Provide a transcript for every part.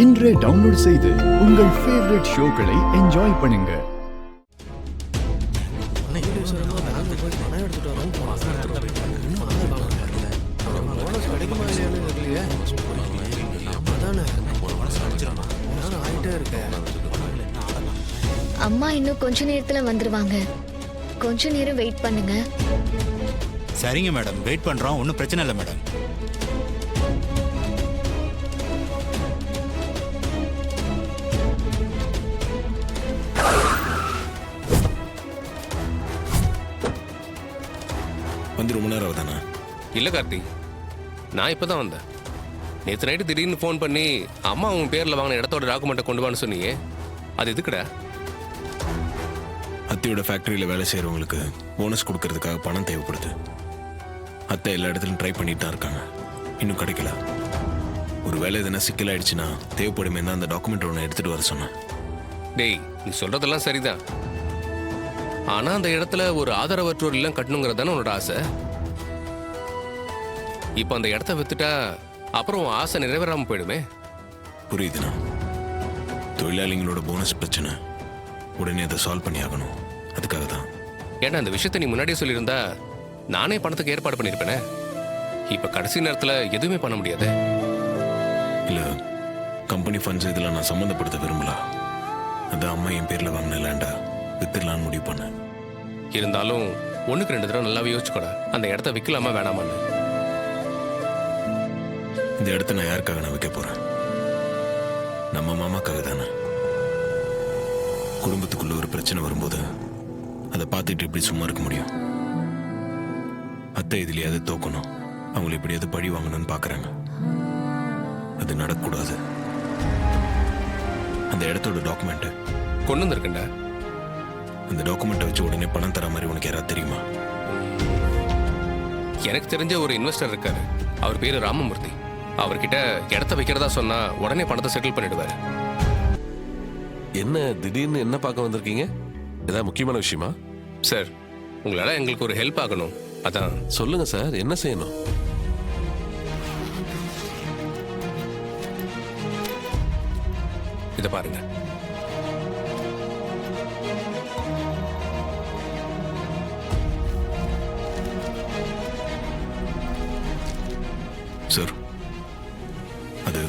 இன்றே டவுன்லோட் செய்து உங்கள் ஃபேவரட் ஷோக்களை என்ஜாய் பண்ணுங்க. அம்மா இன்னும் கொஞ்ச நேரத்துல வந்துருவாங்க. கொஞ்ச நேரம் வெயிட் பண்ணுங்க. சரிங்க மேடம், வெயிட் பண்றோம். ஒன்றும் பிரச்சனை இல்லை மேடம். வந்து ரொம்ப நேரம் ஆகுதாண்ணா? இல்லை கார்த்தி, நான் இப்போ தான் வந்தேன். நேற்று நைட்டு திடீர்னு ஃபோன் பண்ணி அம்மா உன் பேரில் வாங்கின இடத்தோட டாக்குமெண்ட்டை கொண்டு வான்னு சொன்னியே, அது எதுக்குடா? அத்தையோட ஃபேக்ட்ரியில் வேலை செய்கிறவங்களுக்கு போனஸ் கொடுக்கறதுக்காக பணம் தேவைப்படுது. அத்தை எல்லா இடத்துலையும் ட்ரை பண்ணிட்டு தான் இருக்காங்க, இன்னும் கிடைக்கல. ஒரு வேலை எதனா சிக்கலாயிடுச்சுன்னா தேவைப்படுமே தான் அந்த டாக்குமெண்ட் ஒன்று எடுத்துகிட்டு வர சொன்னேன். டேய், நீ சொல்கிறதெல்லாம் சரிதான். ஆனால் அந்த இடத்துல ஒரு ஆதரவற்றோர் இல்லம் கட்டணுங்கிறது தானே உன்னோட ஆசை. இப்போ அந்த இடத்த வித்துட்டா அப்புறம் உன் ஆசை நிறைவேறாமல் போயிடுமே. புரியுதுண்ணா. தொழிலாளிங்களோட போனஸ் பிரச்சனை உடனே அதை சால்வ் பண்ணி ஆகணும், அதுக்காக தான். ஏன்னா அந்த விஷயத்தை நீ முன்னாடியே சொல்லியிருந்தா நானே பணத்துக்கு ஏற்பாடு பண்ணியிருப்பேனே. இப்போ கடைசி நேரத்தில் எதுவுமே பண்ண முடியாது. இல்லை, கம்பெனி ஃபண்ட்ஸ் இதில் நான் சம்மந்தப்படுத்த விரும்பல. அதான் அம்மா என் பேரில் வாங்கின லேண்டை வித்துடலான்னு முடிவு பண்ணேன். இருந்தாலும் 1-2 தடவை நல்லாவே யோசிச்சுக்கூட அந்த இடத்த விற்கலாமா வேணாமான்னு. இந்த இடத்த நான் யாருக்காக நான் வைக்க போகிறேன்? நம்ம மாமாக்காக தானே. குடும்பத்துக்குள்ள ஒரு பிரச்சனை வரும்போது அதை பார்த்துட்டு இப்படி சும்மா இருக்க முடியும்? அத்தை இதுலையாவது தோக்கணும், அவங்களை இப்படியாவது பழி வாங்கணும்னு பார்க்குறாங்க. அது நடக்கக்கூடாது. அந்த இடத்தோட டாக்குமெண்ட் கொண்டு வந்திருக்கேன்டா. அந்த டாக்குமெண்ட்டை வச்சு உடனே பணம் தர மாதிரி உனக்கு யாராவது தெரியுமா? எனக்கு தெரிஞ்ச ஒரு இன்வெஸ்டர் இருக்காரு, அவர் பேரு ராமமூர்த்தி. அவர்கிட்ட இடத்த வைக்கிறதா சொன்னா உடனே பணத்தை செட்டில் பண்ணிடுவாரு. என்ன திடீர்னு என்ன பார்க்க வந்திருக்கீங்க? ஏதாவது முக்கியமான விஷயமா? சார், உங்களால எங்களுக்கு ஒரு ஹெல்ப் ஆகணும், அதான். சொல்லுங்க சார், என்ன செய்யணும்? இதை பாருங்க. சார், அது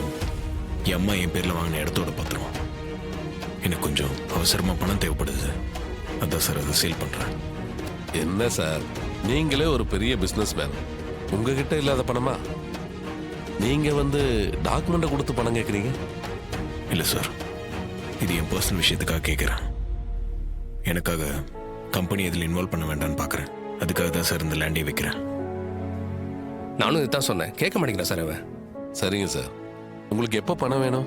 என் அம்மா என் பேரில் வாங்கின இடத்தோட பத்திரம். எனக்கு கொஞ்சம் அவசரமாக பணம் தேவைப்படுது, அதான் சார் அதை சேல் பண்ணுறேன். என்ன சார், நீங்களே ஒரு பெரிய பிசினஸ் மேன், உங்ககிட்ட இல்லாத பணமா நீங்க வந்து டாக்குமெண்ட்டை கொடுத்து பணம் கேட்குறீங்க? இல்லை சார், இது என் பர்சனல் விஷயத்துக்காக கேட்குறேன். எனக்காக கம்பெனி இதில் இன்வால்வ் பண்ண வேண்டாம்னு பார்க்குறேன். அதுக்காக தான் சார் இந்த லேண்டே வைக்கிறேன். நானும் இதுதான் சொன்னேன், கேட்க மாட்டேங்கிறேன் சார் அவன். சரிங்க சார், உங்களுக்கு எப்போ பணம் வேணும்?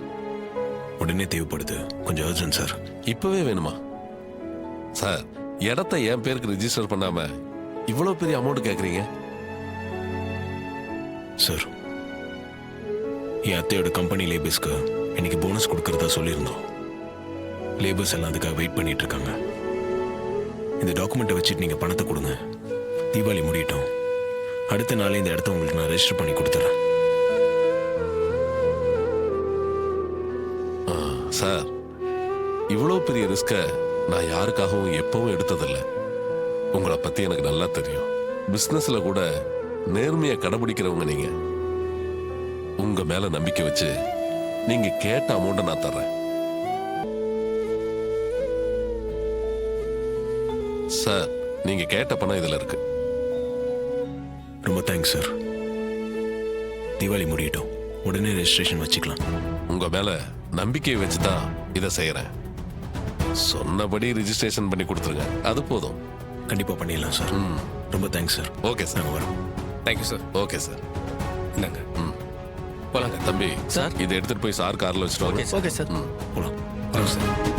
உடனே தேவைப்படுது, கொஞ்சம் அர்ஜென்ட் சார். இப்பவே வேணுமா? சார், இடத்த என் பேருக்கு ரிஜிஸ்டர் பண்ணாம இவ்வளோ பெரிய அமௌண்ட் கேட்குறீங்க? சார், என் அத்தையோட கம்பெனி லேபர்ஸ்க்கு இன்னைக்கு போனஸ் கொடுக்கறதா சொல்லியிருந்தோம். லேபர்ஸ் எல்லாம் அதுக்காக வெயிட் பண்ணிட்டு இருக்காங்க. இந்த டாக்குமெண்ட்டை வச்சுட்டு நீங்கள் பணத்தை கொடுங்க. தீபாவளி முடியட்டும், அடுத்த நாளே இந்த இடத்த உங்களுக்கு நான் ரெஜிஸ்டர் பண்ணி கொடுத்துறேன். சார், இவ்வளோ பெரிய ரிஸ்கை நான் யாருக்காகவும் எப்பவும் எடுத்ததில்லை. உங்களை பற்றி எனக்கு நல்லா தெரியும். பிஸ்னஸில் கூட நேர்மையை கடைபிடிக்கிறவங்க நீங்க. உங்க மேல நம்பிக்கை வச்சு நீங்க கேட்ட அமௌண்ட்டை நான் தர்றேன். சார், நீங்க கேட்ட பணம் இதுல இருக்கு. ரொம்ப தேங்க்ஸ் சார். தீபாவளி முடியட்டும், உடனே ரெஜிஸ்ட்ரேஷன் வச்சுக்கலாம். உங்க மேல நம்பிக்கையை வச்சு தான் இதை செய்யறேன். சொன்னபடி ரிஜிஸ்ட்ரேஷன் பண்ணி கொடுத்துருங்க, அது போதும். கண்டிப்பாக பண்ணிடலாம் சார். ரொம்ப தேங்க்ஸ் சார். ஓகே சார், நாங்கள் வரோம். Thank you sir. Okay sir. இந்தாங்க. போலாங்க. தம்பி சார், இதை எடுத்துட்டு போய் சார் கார்ல வச்சுட்டு வாங்க. Okay sir. போகலாம். வரோம் சார்.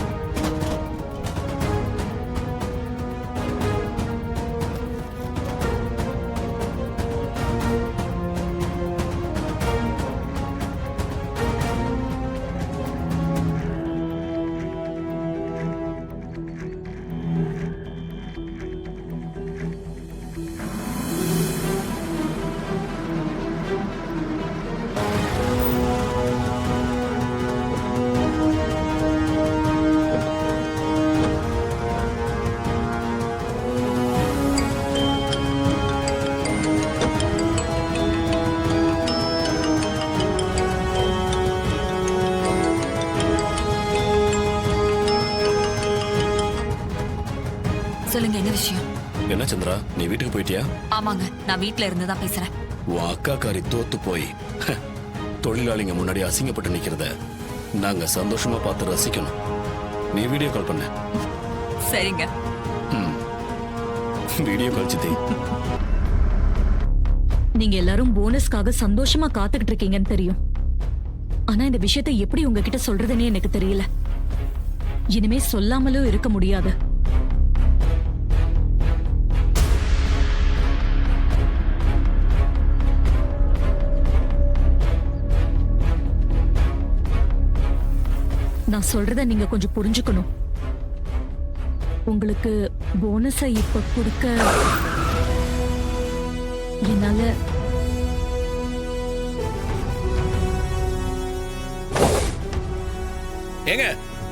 விஷயம்? என்ன சந்திரா, நீ வீட்டுக்கு போயிட்டியா? ஆமாங்க, நான் வீட்ல இருந்து தான் பேசுறேன். உன் அக்காக்காரி தோத்து போய் தொழிலாளிங்க முன்னாடி அசிங்கப்பட்டு நிக்கிறத நாங்க சந்தோஷமா பார்த்து ரசிக்கணும். நீ வீடியோ கால் பண்ண. சரிங்க. வீடியோ கால் சித்தி. நீங்க எல்லாரும் போனஸ்க்காக சந்தோஷமா காத்துக்கிட்டு இருக்கீங்கன்னு தெரியும். ஆனா இந்த விஷயத்தை எப்படி உங்ககிட்ட சொல்றதுன்னே எனக்கு தெரியல. இனிமே சொல்லாமலும் இருக்க முடியாது. நான் சொல்றத நீங்க கொஞ்சம் புரிஞ்சுக்கணும். உங்களுக்கு போனஸை இப்ப கொடுக்க என்னால ஏங்க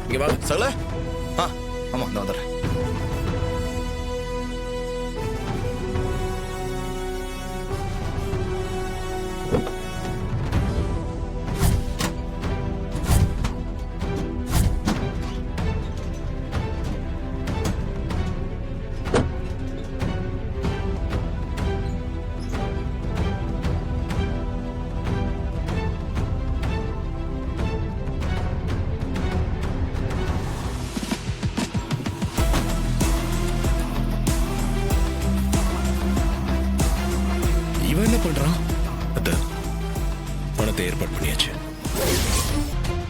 இங்க வாங்க. சகல ஆமா இந்த வந்துடுறேன். இவன் என்ன பண்றான்? அத்தை, பணத்தை ஏற்பாடு பண்ணியாச்சு.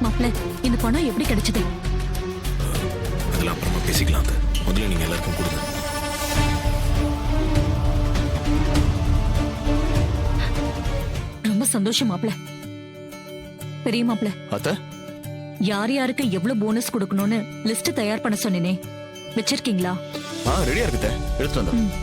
மாப்பிள்ள, இந்த பணம் எப்படி கிடைச்சது? அதெல்லாம் அப்புறமா பேசிக்கலாம் அத்தை. முதல்ல நீங்க எல்லாருக்கும் கொடுங்க. ரொம்ப சந்தோஷம் மாப்பிள்ள. பெரிய மாப்பிள்ள, அத்த யார் யாருக்கு எவ்வளவு போனஸ் கொடுக்கணும்னு லிஸ்ட் தயார் பண்ண சொன்னேனே, வச்சிருக்கீங்களா? ரெடியா இருக்குதே, எடுத்துட்டு வந்துடுறேன்.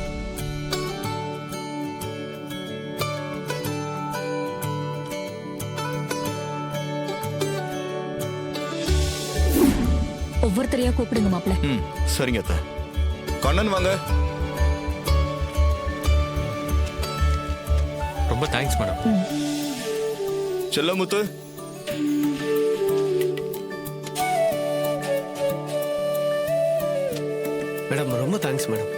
ஒவ்வொருத்தரையா கூப்பிடுங்க மாப்பிள்ள. சரிங்க அத்த. கண்ணன் வாங்க. ரொம்ப தேங்க்ஸ் மேடம். செல்லமுத்து. மேடம் ரொம்ப தேங்க்ஸ் மேடம்.